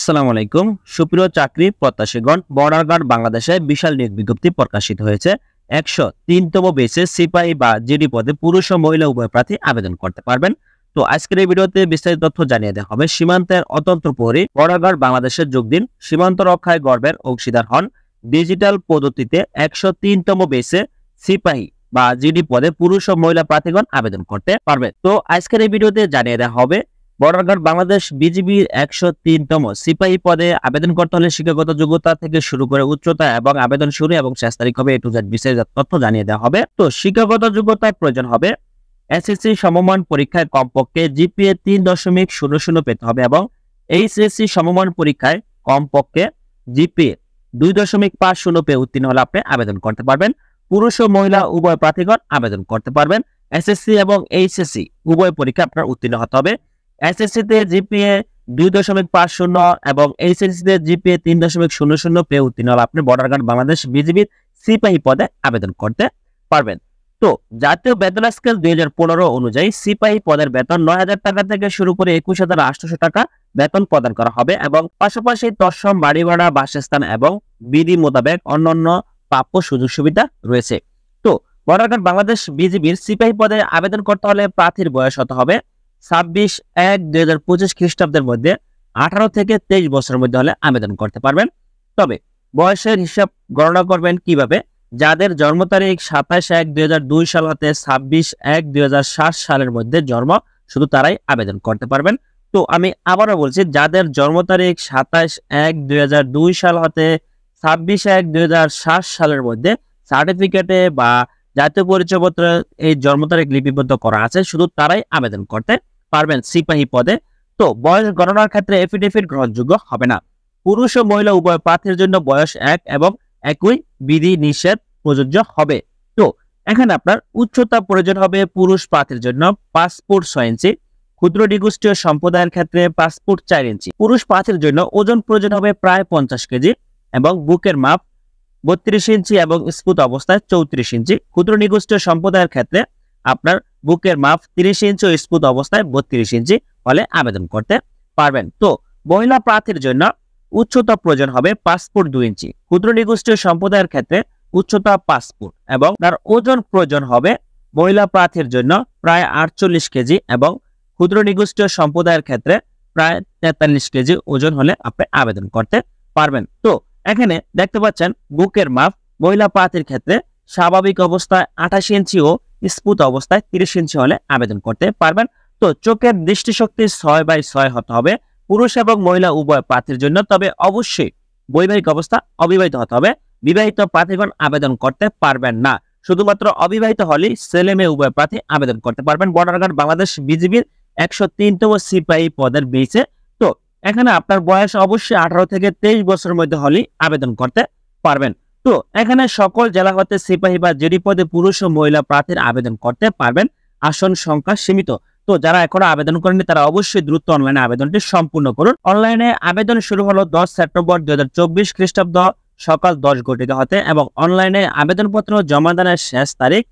আসসালামু আলাইকুম সুপ্রিয় চাকরি প্রত্যাশীগণ বর্ডার গার্ড বাংলাদেশে বিশাল নিয়োগ বিজ্ঞপ্তি প্রকাশিত হয়েছে 103তম বেসে সিপাহী বা জিডি পদে পুরুষ ও মহিলা উভয় প্রার্থী আবেদন করতে পারবেন। তো আজকের এই ভিডিওতে বিস্তারিত তথ্য জানিয়ে দেওয়া হবে। সীমান্তের অতন্ত্র প্রহরী বর্ডার গার্ড বাংলাদেশের যোগ দিন, সীমান্ত রক্ষায় গর্বের অংশীদার হন। ডিজিটাল পদ্ধতিতে 103তম বেসে সিপাহী বা জিডি পদে পুরুষ ও মহিলা প্রার্থীগণ আবেদন করতে পারবেন। তো আজকের এই ভিডিওতে জানিয়ে দেওয়া হবে বর্ডার গার্ড বাংলাদেশ বিজিবির 103তম সিপাহী পদে আবেদন করতে হলে শিক্ষাগত যোগ্যতা থেকে শুরু করে উচ্চতা এবং আবেদন শুরু এবং শেষ তারিখ হবে A to Z বিস্তারিত তথ্য জানিয়ে দেওয়া হবে। তো শিক্ষাগত যোগ্যতায় প্রয়োজন হবে এসএসসি সমমান পরীক্ষায় কমপক্ষে জিপিএ 3.00 পেতে হবে এবং এইচএসসি সমমান পরীক্ষায় কমপক্ষে জিপিএ 2.50 পেয়ে উত্তীর্ণ হলে আপনি আবেদন করতে পারবেন। পুরুষ ও মহিলা উভয় প্রার্থীগণ আবেদন করতে পারবেন। এসএসসি এবং এইচএসসি উভয় পরীক্ষা আপনার উত্তীর্ণ হতে হবে। এসএসসি তে জিপিএ 2.50 এবং এইচএসসি তে জিপিএ 3.00 পেয়ে উত্তীর্ণ হলে আপনি বর্ডার গার্ড বাংলাদেশ বিজিবির সিপাহী পদে আবেদন করতে পারবেন। তো জাতীয় বেতন স্কেল 2015 অনুযায়ী সিপাহী পদের বেতন 9,000 টাকা থেকে শুরু করে 21,800 টাকা বেতন প্রদান করা হবে এবং পাশাপাশি তৎসম বাড়ি ভাড়া, বাসস্থান এবং বিধি মোতাবেক অন্যান্য প্রাপ্য সুযোগ সুবিধা রয়েছে। তো বর্ডার গার্ড বাংলাদেশ বিজিবির সিপাহী পদে আবেদন করতে হলে প্রার্থীর বয়স হতে হবে 26/1/2025 খ্রিস্টাব্দের মধ্যে 18 থেকে 23 বছরের মধ্যে হলে আবেদন করতে পারবেন। তবে বয়সের হিসাব গণনা করবেন কিভাবে? যাদের জন্ম তারিখ 27/1/2002 সাল হতে 26/1/2007 সালের মধ্যে জন্ম, শুধু তারাই আবেদন করতে পারবেন। তো আমি আবারও বলছি, যাদের জন্ম তারিখ 27/1/2002 সাল হতে 26/1/2007 সালের মধ্যে সার্টিফিকেটে বা জাতীয় পরিচয়পত্রে এই জন্ম তারিখ লিপিবদ্ধ করা আছে, শুধু তারাই আবেদন করতে পারবেন সিপাহী পদে। তো বয়স গণনার ক্ষেত্রে এফিডেভিট গ্রহণযোগ্য হবে না। পুরুষ ও মহিলা উভয় প্রার্থীর জন্য বয়স এক এবং একই বিধি নিষেধ প্রযোজ্য হবে। তো এখানে আপনার উচ্চতা প্রয়োজন হবে পুরুষ প্রার্থীর জন্য 5 ফুট 6 ইঞ্চি, ক্ষুদ্র নিগোষ্ঠীয় সম্প্রদায়ের ক্ষেত্রে 5 ফুট 4 ইঞ্চি। পুরুষ প্রার্থীর জন্য ওজন প্রয়োজন হবে প্রায় 50 কেজি এবং বুকের মাপ 32 ইঞ্চি এবং স্ফুট অবস্থায় 34 ইঞ্চি। ক্ষুদ্র নিগোষ্ঠীয় সম্প্রদায়ের ক্ষেত্রে আপনার বুকের মাপ 30 ইঞ্চি ও স্ফুট অবস্থায় 32 ইঞ্চি হলে আবেদন করতে পারবেন। তো মহিলা প্রার্থীর জন্য উচ্চতা প্রয়োজন হবে 5 ফুট 2 ইঞ্চি। ক্ষুদ্র নিগোষ্ঠীয় সম্প্রদায়ের ক্ষেত্রে উচ্চতা 5 ফুট এবং তার ওজন প্রয়োজন হবে মহিলা প্রার্থীর জন্য প্রায় 48 কেজি এবং ক্ষুদ্র নিগোষ্ঠীয় সম্প্রদায়ের ক্ষেত্রে প্রায় 43 কেজি ওজন হলে আপনি আবেদন করতে পারবেন। তো এখানে দেখতে পাচ্ছেন বুকের মাপ মহিলা প্রার্থীর ক্ষেত্রে স্বাভাবিক অবস্থায় 28 ইঞ্চি ও স্ফুট অবস্থায় 30 ইঞ্চি হলে আবেদন করতে পারবেন। তো চোখের দৃষ্টিশক্তি 6/6 হতে হবে পুরুষ এবং মহিলা উভয় প্রার্থীর জন্য। তবে অবশ্যই বৈবাহিক অবস্থা অবিবাহিত হতে হবে। বিবাহিত প্রার্থীগণ আবেদন করতে পারবেন না। শুধুমাত্র অবিবাহিত হলেই ছেলে মেয়ে উভয় প্রার্থী আবেদন করতে পারবেন বর্ডার গার্ড বাংলাদেশ বিজিবির 103তম সিপাহী পদের বেসে। তো এখানে আপনার বয়স অবশ্যই 18 থেকে 23 বছরের মধ্যে হলেই আবেদন করতে পারবেন। তো এখানে সকল জেলা হতে সিপাহী বা জিডি পদে পুরুষ ও মহিলা প্রার্থীর আবেদন করতে পারবেন। আসন সংখ্যা সীমিত। তো যারা এখনো আবেদন করেনি তারা অবশ্যই দ্রুত অনলাইনে আবেদনটি সম্পূর্ণ করুন। অনলাইনে আবেদন শুরু হলো 10 সেপ্টেম্বর 2024 খ্রিস্টাব্দ সকাল 10 ঘটিকা হতে এবং অনলাইনে আবেদনপত্র জমা দানের শেষ তারিখ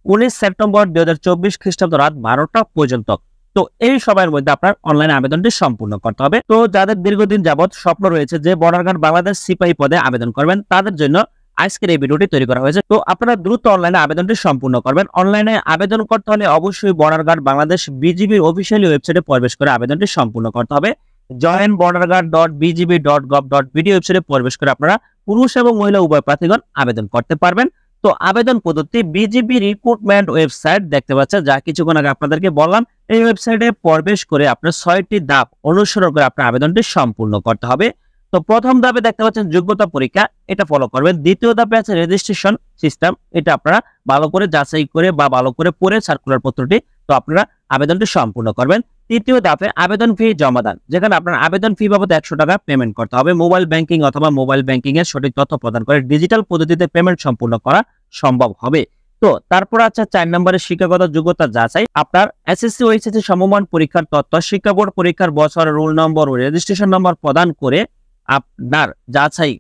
19 সেপ্টেম্বর 2024 খ্রিস্টাব্দ রাত 12টা পর্যন্ত। তো এই সময়ের মধ্যে আপনার অনলাইন আবেদনটি সম্পূর্ণ করতে হবে। তো যাদের দীর্ঘদিন যাবত স্বপ্ন রয়েছে যে বর্ডার গার্ড বাংলাদেশ সিপাহী পদে আবেদন করবেন, তাদের জন্য আজকের এই ভিডিওটি তৈরি করা হয়েছে। তো আপনারা দ্রুত অনলাইনে আবেদনটি সম্পূর্ণ করবেন। অনলাইনে আবেদন করতে হলে অবশ্যই বর্ডার গার্ড বাংলাদেশ বিজিবির অফিসিয়ালি ওয়েবসাইটে প্রবেশ করে আবেদনটি সম্পূর্ণ করতে হবে। joinborderguard.bgb.gov.bd ওয়েবসাইটে প্রবেশ করে আপনারা পুরুষ এবং মহিলা উভয় প্রার্থীগণ আবেদন করতে পারবেন। তো আবেদন পদ্ধতি বিজিবি রিক্রুটমেন্ট ওয়েবসাইট দেখতে পাচ্ছেন, যা কিছুক্ষণ আগে আপনাদেরকে বললাম। এই ওয়েবসাইটে প্রবেশ করে আপনার 6টি ধাপ অনুসরণ করে আপনার আবেদনটি সম্পূর্ণ করতে হবে। তো প্রথম ধাপে দেখতে পাচ্ছেন যোগ্যতা পরীক্ষা, এটা ফলো করবেন। দ্বিতীয় ধাপে আছে রেজিস্ট্রেশন সিস্টেম, এটা আপনারা ভালো করে যাচাই করে বা ভালো করে পড়ে সার্কুলার পত্রটি তো আপনারা আবেদনটি সম্পূর্ণ করবেন। তৃতীয় ধাপে আবেদন ফি জমা দান, যেখানে আপনার আবেদন ফি বাবদ 100 টাকা পেমেন্ট করতে হবে। মোবাইল ব্যাংকিং অথবা মোবাইল ব্যাংকিং এর সঠিক তথ্য প্রদান করে ডিজিটাল পদ্ধতিতে পেমেন্ট সম্পূর্ণ করা সম্ভব হবে। তো তারপর আছে 4 নম্বরের শিক্ষাগত যোগ্যতা যাচাই। আপনার এসএসসি ও এইচএসসি সমমান পরীক্ষার তথ্য, শিক্ষা বোর্ড পরীক্ষার বছর, রোল নম্বর ও রেজিস্ট্রেশন নম্বর প্রদান করে আপনার যাচাই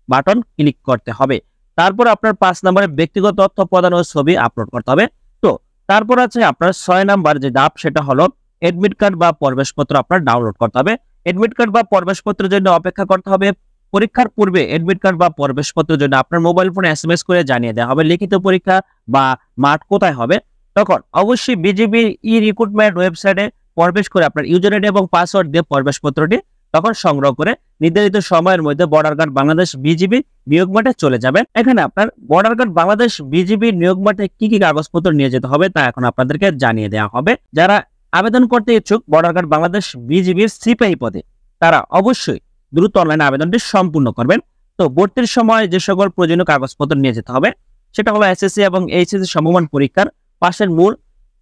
বাটন ক্লিক করতে হবে। তারপর আপনার 5 নম্বরে ব্যক্তিগত তথ্য প্রদান ও ছবি আপলোড করতে হবে। তো তারপর আছে আপনার 6 নাম্বার যে ধাপ, সেটা হলো অ্যাডমিট কার্ড বা প্রবেশপত্র আপনার ডাউনলোড করতে হবে। এডমিট কার্ড বা প্রবেশপত্রের জন্য অপেক্ষা করতে হবে। পরীক্ষার পূর্বে এডমিট কার্ড বা প্রবেশপত্রের জন্য আপনার মোবাইল ফোনে এসএমএস করে জানিয়ে দেওয়া হবে লিখিত পরীক্ষা বা মাঠ কোথায় হবে। তখন অবশ্যই বিজিবি ই রিক্রুটমেন্ট ওয়েবসাইটে প্রবেশ করে আপনার ইউজার আইডি এবং পাসওয়ার্ড দিয়ে প্রবেশপত্রটি তখন সংগ্রহ করে নির্ধারিত সময়ের মধ্যে বর্ডার গার্ড বাংলাদেশ বিজিবি নিয়োগ মাঠে চলে যাবেন। এখানে আপনার বর্ডার গার্ড বাংলাদেশ বিজিবি নিয়োগ মাঠে কি কি কাগজপত্র নিয়ে যেতে হবে তা এখন আপনাদেরকে জানিয়ে দেওয়া হবে। যারা আবেদন করতে ইচ্ছুক বর্ডার গার্ড বাংলাদেশ বিজিবির সিপাহী পদে তারা অবশ্যই দ্রুত অনলাইনে আবেদনটি সম্পূর্ণ করবেন। তো ভর্তির সময় যে সকল প্রয়োজনীয় কাগজপত্র নিয়ে যেতে হবে সেটা হলো এসএসসি এবং এইচএসসি সমমান পরীক্ষার পাশের মূল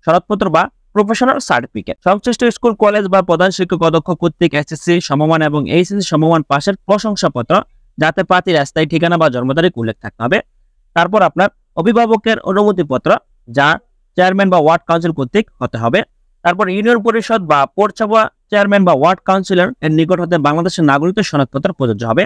সনদপত্র বা প্রফেশনাল সার্টিফিকেট, সংশ্লিষ্ট স্কুল কলেজ বা প্রধান শিক্ষক অধ্যক্ষ কর্তৃক এসএসসি সমমান এবং এইচএসসি সমমান পাশের প্রশংসাপত্র, যাতে প্রার্থীর স্থায়ী ঠিকানা বা জন্ম তারিখ উল্লেখ থাকতে হবে। তারপর আপনার অভিভাবকের অনুমতিপত্র, যা চেয়ারম্যান বা ওয়ার্ড কাউন্সিল কর্তৃক হতে হবে। তারপর ইউনিয়ন পরিষদ বা পৌরসভা চেয়ারম্যান বা ওয়ার্ড কাউন্সিলর এর নিকট হতে বাংলাদেশের নাগরিকত্বের সনদপত্র প্রযোজ্য হবে।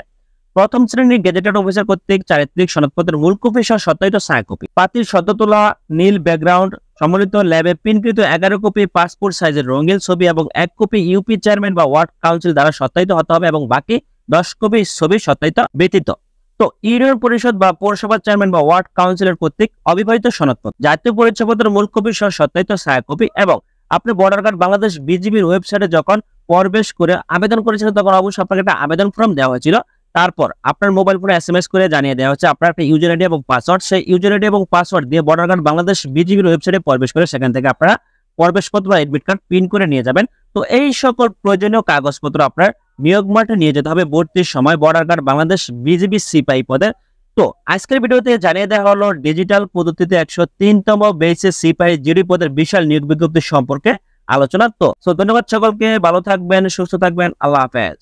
প্রথম শ্রেণীর গেজেটেড অফিসার কর্তৃক চারিত্রিক সনদপত্রের মূল কপি সহ সত্যায়িত ছায়া কপি, প্রার্থীর সদ্য তোলা নীল ব্যাকগ্রাউন্ড সম্মিলিত ল্যাবে প্রিন্টকৃত 11 কপি পাসপোর্ট সাইজের রঙিন ছবি এবং 1 কপি ইউপি চেয়ারম্যান বা ওয়ার্ড কাউন্সিল দ্বারা সত্যায়িত হতে হবে এবং বাকি 10 কপি ছবি সত্যায়িত ব্যতীত। তো ইউনিয়ন পরিষদ বা পৌরসভা চেয়ারম্যান বা ওয়ার্ড কাউন্সিলর কর্তৃক অবিবাহিত সনদপত্র, জাতীয় পরিচয়পত্রের মূল কপি সহ সত্যায়িত ছায়া কপি। এবং আপনি বর্ডার গার্ড বাংলাদেশ বিজিবির ওয়েবসাইটে যখন প্রবেশ করে আবেদন করেছিলেন তখন অবশ্যই আপনাকে একটা আবেদন ফর্ম দেওয়া হয়েছিল। তারপর আপনার মোবাইল ফোনে এসএমএস করে জানিয়ে দেওয়া হচ্ছে আপনার একটা ইউজার আইডি এবং পাসওয়ার্ড, সেই ইউজার আইডি এবং পাসওয়ার্ড দিয়ে বর্ডার গার্ড বাংলাদেশ বিজিবির ওয়েবসাইটে প্রবেশ করে সেখান থেকে আপনারা প্রবেশপত্র বা এডমিট কার্ড প্রিন্ট করে নিয়ে যাবেন। তো এই সকল প্রয়োজনীয় কাগজপত্র আপনার নিয়োগ মাঠে নিয়ে যেতে হবে ভর্তির সময় বর্ডার গার্ড বাংলাদেশ বিজিবি সিপাহী পদে। তো আজকের ভিডিওতে জানিয়ে দেওয়া হলো ডিজিটাল পদ্ধতিতে 103তম বেসিস সিপাহী জিডি পদের বিশাল নিয়োগ বিজ্ঞপ্তি সম্পর্কে আলোচনা। তো ধন্যবাদ সকলকে, ভালো থাকবেন, সুস্থ থাকবেন, আল্লাহ হাফেজ।